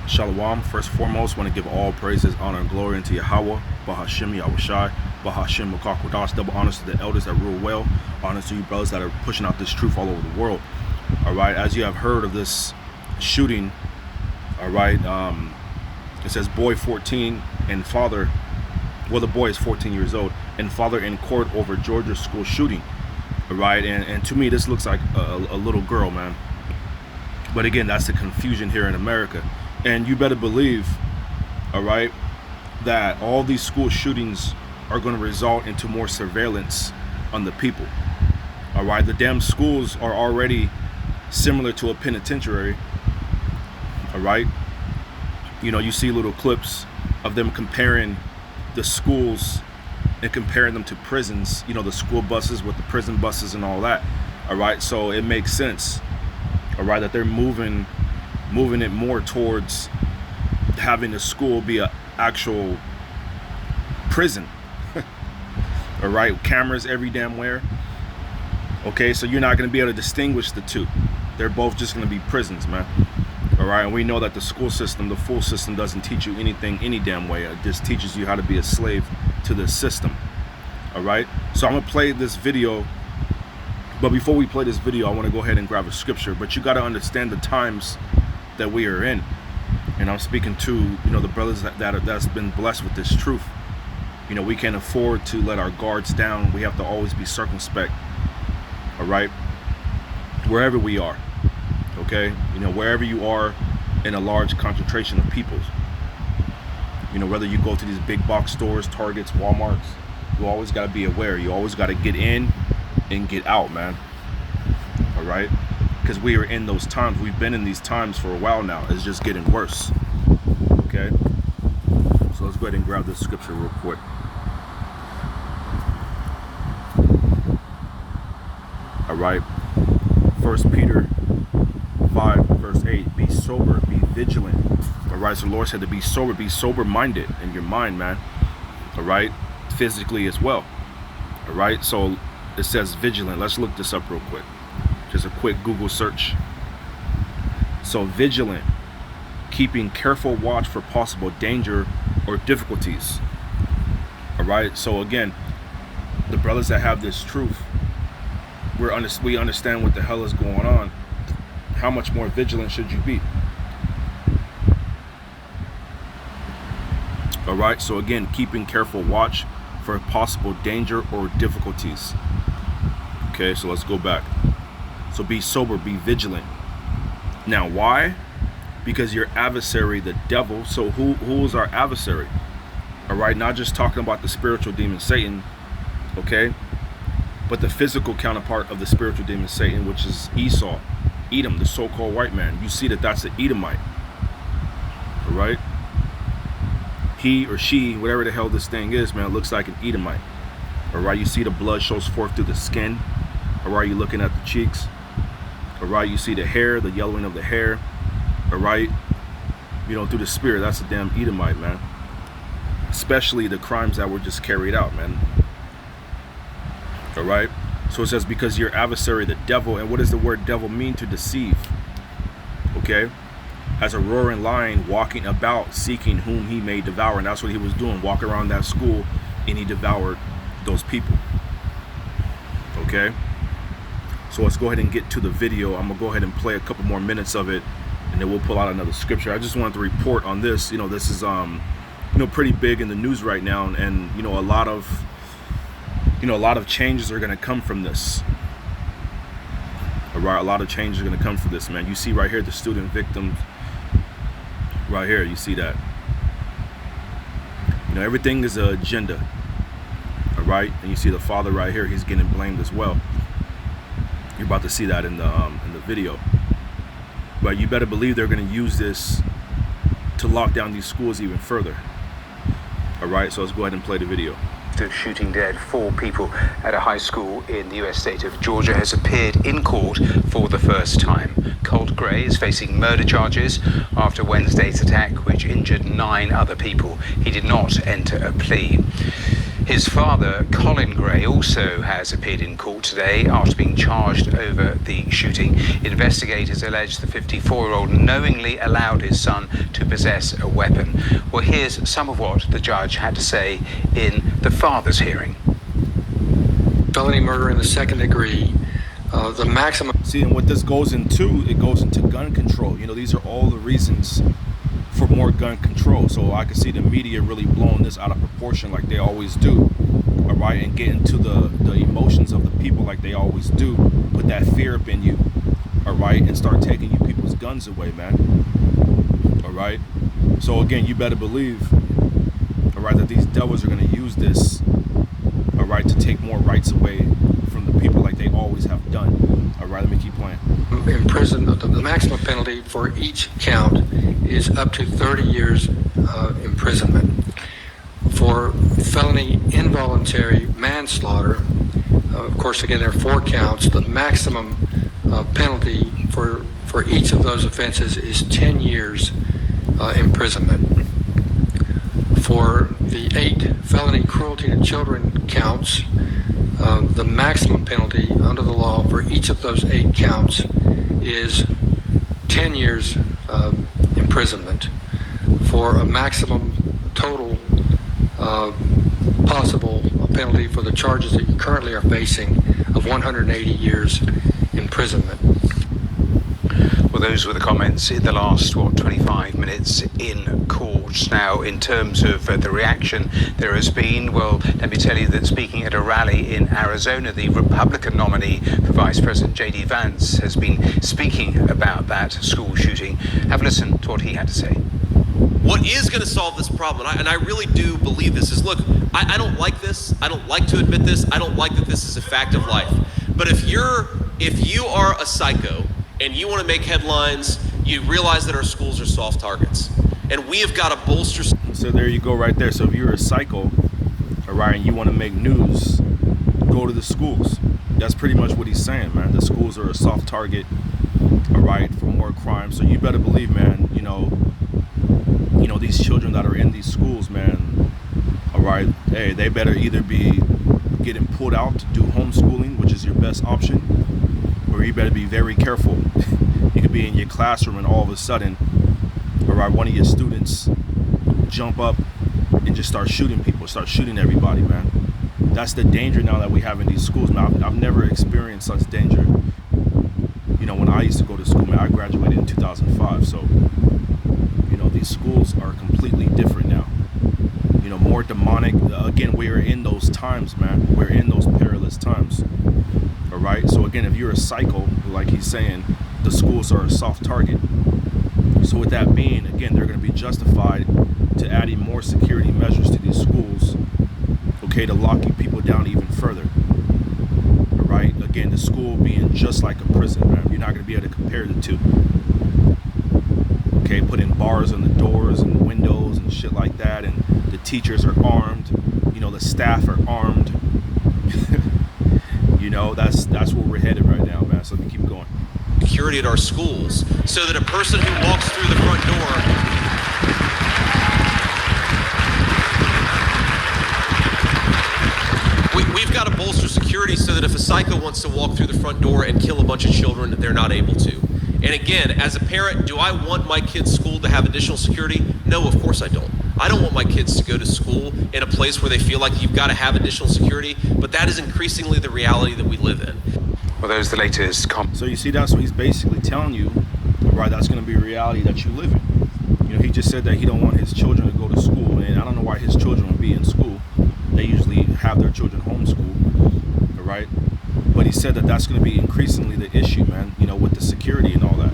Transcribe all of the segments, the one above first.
Shalom. First and foremost, want to give all praises, honor, and glory unto Yahweh, Bahashim, Yahushai, Bahashim, Makakodas. Double honors to the elders that rule well. Honors to you brothers that are pushing out this truth all over the world. All right, as you have heard of this shooting, all right, it says boy 14 and father, well, the boy is 14 years old, and father in court over Georgia school shooting. All right, and to me, this looks like a little girl, man. But again, that's the confusion here in America. And you better believe, all right, that all these school shootings are going to result into more surveillance on the people. All right, the damn schools are already similar to a penitentiary. All right, you know, you see little clips of them comparing the schools and comparing them to prisons, you know, the school buses with the prison buses and all that. All right, so it makes sense, all right, that they're moving it more towards having the school be an actual prison. All right, cameras every damn where. Okay, so you're not going to be able to distinguish the two. They're both just going to be prisons, man. All right, and we know that the school system, the full system, doesn't teach you anything any damn way. It just teaches you how to be a slave to the system. All right, so I'm going to play this video. But before we play this video, I want to go ahead and grab a scripture. But you got to understand the times that we are in. And I'm speaking to, you know, the brothers that's been blessed with this truth. You know, we can't afford to let our guards down. We have to always be circumspect. All right, wherever we are. Okay, you know, wherever you are in a large concentration of people. You know, whether you go to these big box stores, Targets, Walmarts, you always got to be aware. You always got to get in and get out, man. All right, because we are in those times. We've been in these times for a while now. It's just getting worse. Okay, so let's go ahead and grab this scripture real quick. All right, 1 Peter 5 verse 8, be sober, be vigilant. All right, so the Lord said to be sober-minded in your mind, man. All right, physically as well. All right, so it says vigilant. Let's look this up real quick. Just a quick Google search. So vigilant, keeping careful watch for possible danger or difficulties. All right, so again, the brothers that have this truth, we understand what the hell is going on. How much more vigilant should you be? All right, so again, keeping careful watch for possible danger or difficulties. Okay, so let's go back. So be sober, be vigilant. Now, why? Because your adversary, the devil. So who is our adversary? All right, not just talking about the spiritual demon Satan, okay, but the physical counterpart of the spiritual demon Satan, which is Esau, Edom, the so-called white man. You see that that's an Edomite. All right, he or she, whatever the hell this thing is, man, it looks like an Edomite. All right, you see the blood shows forth through the skin. All right, you're looking at the cheeks. All right, you see the hair, the yellowing of the hair. All right, you know, through the spirit, that's a damn Edomite, man. Especially the crimes that were just carried out, man. All right, so it says because your adversary, the devil, and what does the word devil mean? To deceive. Okay, as a roaring lion walking about seeking whom he may devour, and that's what he was doing, walking around that school, and he devoured those people. Okay, so let's go ahead and get to the video. I'm gonna go ahead and play a couple more minutes of it, and then we'll pull out another scripture. I just wanted to report on this. You know, this is you know, pretty big in the news right now, and you know, a lot of changes are going to come from this. All right, a lot of changes are going to come from this, man. You see right here the student victims right here. You see that, you know, everything is an agenda. All right, and you see the father right here, he's getting blamed as well. You're about to see that in the video. But you better believe they're going to use this to lock down these schools even further. All right, so let's go ahead and play the video. Of shooting dead 4 people at a high school in the US state of Georgia has appeared in court for the first time. Colt Gray is facing murder charges after Wednesday's attack, which injured 9 other people. He did not enter a plea. His father, Colin Gray, also has appeared in court today after being charged over the shooting. Investigators allege the 54-year-old knowingly allowed his son to possess a weapon. Well, here's some of what the judge had to say in the father's hearing. Felony murder in the second degree, the maximum. See, and what this goes into, it goes into gun control. You know, these are all the reasons for more gun control. So I can see the media really blowing this out of proportion like they always do, all right, and get into the emotions of the people like they always do, put that fear up in you, all right, and start taking you people's guns away, man, all right. So again, you better believe, all right, that these devils are going to use this, all right, to take more rights away from the people like they always have done. All right, let me keep playing. In prison, the maximum penalty for each count is up to 30 years imprisonment. For felony involuntary manslaughter, of course, again, there are 4 counts. The maximum penalty for each of those offenses is 10 years imprisonment. For the 8 felony cruelty to children counts, the maximum penalty under the law for each of those 8 counts is 10 years imprisonment, for a maximum total possible penalty for the charges that you currently are facing of 180 years imprisonment. Well, those were the comments in the last, 25 minutes in court. Now, in terms of the reaction there has been, well, let me tell you that speaking at a rally in Arizona, the Republican nominee for Vice President J.D. Vance has been speaking about that school shooting. Have a listen to what he had to say. What is going to solve this problem, and I really do believe this, is, look, I don't like this. I don't like to admit this. I don't like that this is a fact of life. But if you are a psycho and you want to make headlines, you realize that our schools are soft targets. And we have got to bolster. So there you go right there. So if you're a psycho, all right, and you want to make news, go to the schools. That's pretty much what he's saying, man. The schools are a soft target, all right, for more crime. So you better believe, man, you know, these children that are in these schools, man, all right, hey, they better either be getting pulled out to do homeschooling, which is your best option, or you better be very careful. You could be in your classroom and all of a sudden, all right, one of your students jump up and just start shooting people, start shooting everybody, man. That's the danger now that we have in these schools, man. I've never experienced such danger. You know, when I used to go to school, man, I graduated in 2005, so, you know, these schools are completely different now. You know, more demonic. Again, we're in those times, man. We're in those perilous times. All right. So again, if you're a psycho, like he's saying, the schools are a soft target. So with that being, again, they're going to be justified to adding more security measures to these schools, okay, to locking people down even further. All right. Again, the school being just like a prison, man. You're not going to be able to compare the two. Okay, putting bars on the doors and the windows and shit like that, and the teachers are armed, you know, the staff are armed. You know, that's where we're headed right now, man. So let me keep going. Security at our schools, so that a person who walks through the front door, we've got to bolster security so that if a psycho wants to walk through the front door and kill a bunch of children, they're not able to. And again, as a parent, do I want my kids' school to have additional security? No, of course I don't. I don't want my kids to go to school in a place where they feel like you've got to have additional security, but that is increasingly the reality that we live in. Well, those are the latest comments. So you see, that's what he's basically telling you, right? That's going to be a reality that you live in. You know, he just said that he don't want his children to go to school, and I don't know why his children would be in school. They usually have their children homeschooled, all right? But he said that that's going to be increasingly the issue, man, you know, with the security and all that.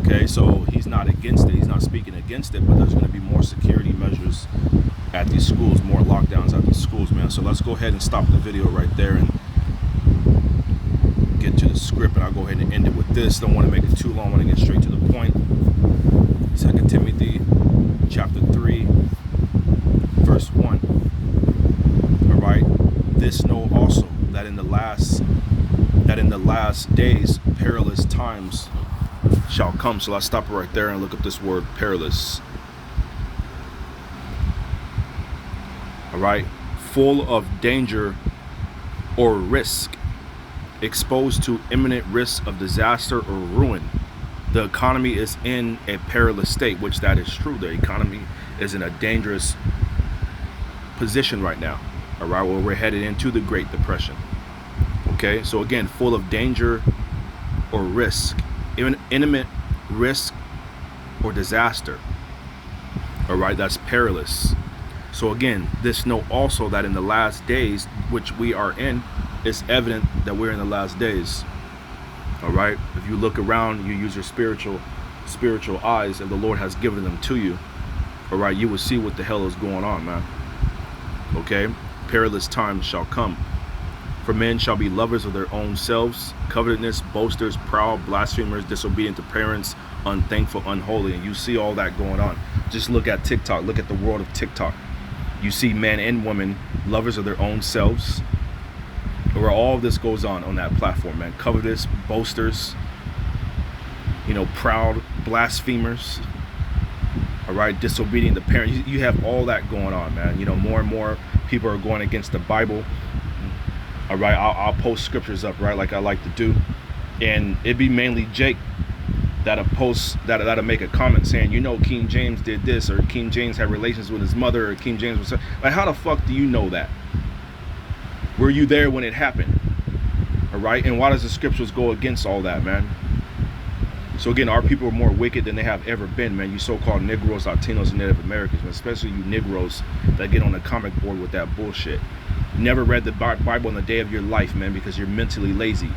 Okay, so he's not against it. He's not speaking against it, but there's going to be more security measures at these schools, more lockdowns at these schools, man. So let's go ahead and stop the video right there and get to the script, and I'll go ahead and end it with this. Don't want to make it too long. I want to get straight to the point. 2 Timothy chapter 3, verse 1. All right, this know also that in the last days perilous times shall come. So let's stop right there and look up this word perilous. all right, full of danger or risk, exposed to imminent risk of disaster or ruin. The economy is in a perilous state, which that is true. The economy is in a dangerous position right now, all right, where we're headed into the Great Depression. Okay, so again, full of danger or risk, imminent risk or disaster, all right, that's perilous. So again, this note also that in the last days, which we are in, it's evident that we're in the last days. All right, if you look around, you use your spiritual eyes, and the Lord has given them to you, all right, you will see what the hell is going on, man. Okay, perilous times shall come. For men shall be lovers of their own selves, covetousness, boasters, proud, blasphemers, disobedient to parents, unthankful, unholy. And you see all that going on. Just look at TikTok. Look at the world of TikTok. You see men and women, lovers of their own selves, where all of this goes on that platform, man. Covetous, boasters, proud, blasphemers, all right, disobedient to parents. You have all that going on, man. More and more people are going against the Bible. All right, I'll post scriptures up, right, like I like to do, and it'd be mainly Jake that'll post, that'll make a comment saying, King James did this, or King James had relations with his mother, or King James was like, how the fuck do you know that? Were you there when it happened? All right, and why does the scriptures go against all that, man? So again, our people are more wicked than they have ever been, man. You so-called Negroes, Latinos, and Native Americans, man, especially you Negroes that get on the comic board with that bullshit. Never read the Bible in the day of your life, man, because you're mentally lazy.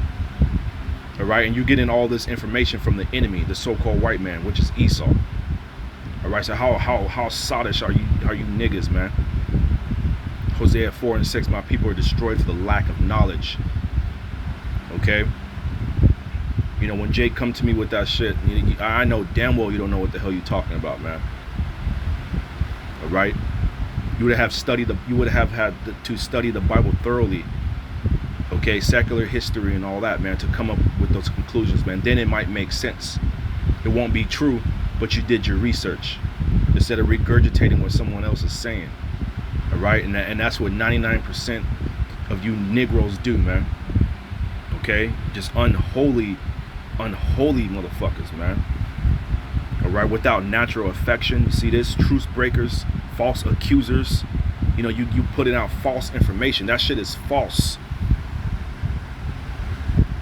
All right, and you're getting all this information from the enemy, the so-called white man, which is Esau. All right, so how sottish are you niggas, man? Hosea 4:6, my people are destroyed for the lack of knowledge. Okay, when Jake come to me with that shit, I know damn well you don't know what the hell you're talking about, man. All right, you would have had to study the Bible thoroughly. Okay, secular history and all that, man, to come up with those conclusions, man. Then it might make sense. It won't be true, but you did your research instead of regurgitating what someone else is saying. All right, and that's what 99% of you Negroes do, man. Okay, just unholy motherfuckers, man. All right, without natural affection. See this? Truce breakers, false accusers. You putting out false information. That shit is false.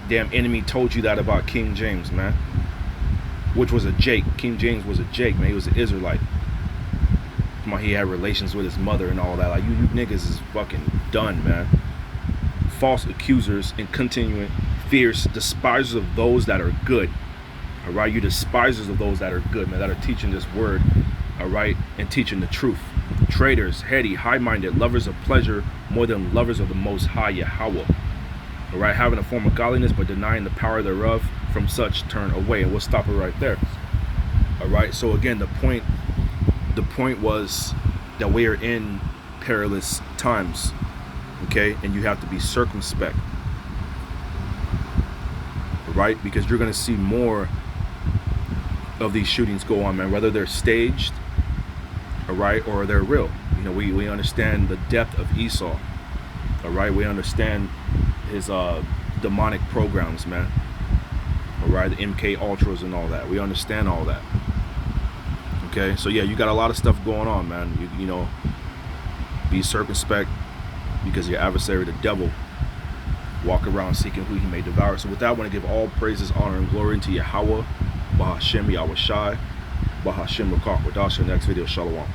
Damn enemy told you that about King James, man. Which was a Jake. King James was a Jake, man. He was an Israelite. He had relations with his mother and all that. Like, you niggas is fucking done, man. False accusers and continuing fierce despisers of those that are good. All right, you despisers of those that are good, man, that are teaching this word, all right, and teaching the truth. Traitors, heady, high-minded, lovers of pleasure more than lovers of the Most High Yahweh. All right, having a form of godliness but denying the power thereof, from such turn away. And we'll stop it right there. All right, so again, the point was that we are in perilous times, okay, and you have to be circumspect, right, because you're going to see more of these shootings go on, man, whether they're staged, all right, or they're real. We understand the depth of Esau, all right, we understand his demonic programs, man, all right, the MK Ultras and all that. We understand all that. Okay, so yeah, you got a lot of stuff going on, man. Be circumspect, because your adversary, the devil, walk around seeking who he may devour. So with that, I want to give all praises, honor, and glory to Yahweh, Bahashem Yahushai, Bahashem Rakak. Next video, Shalom.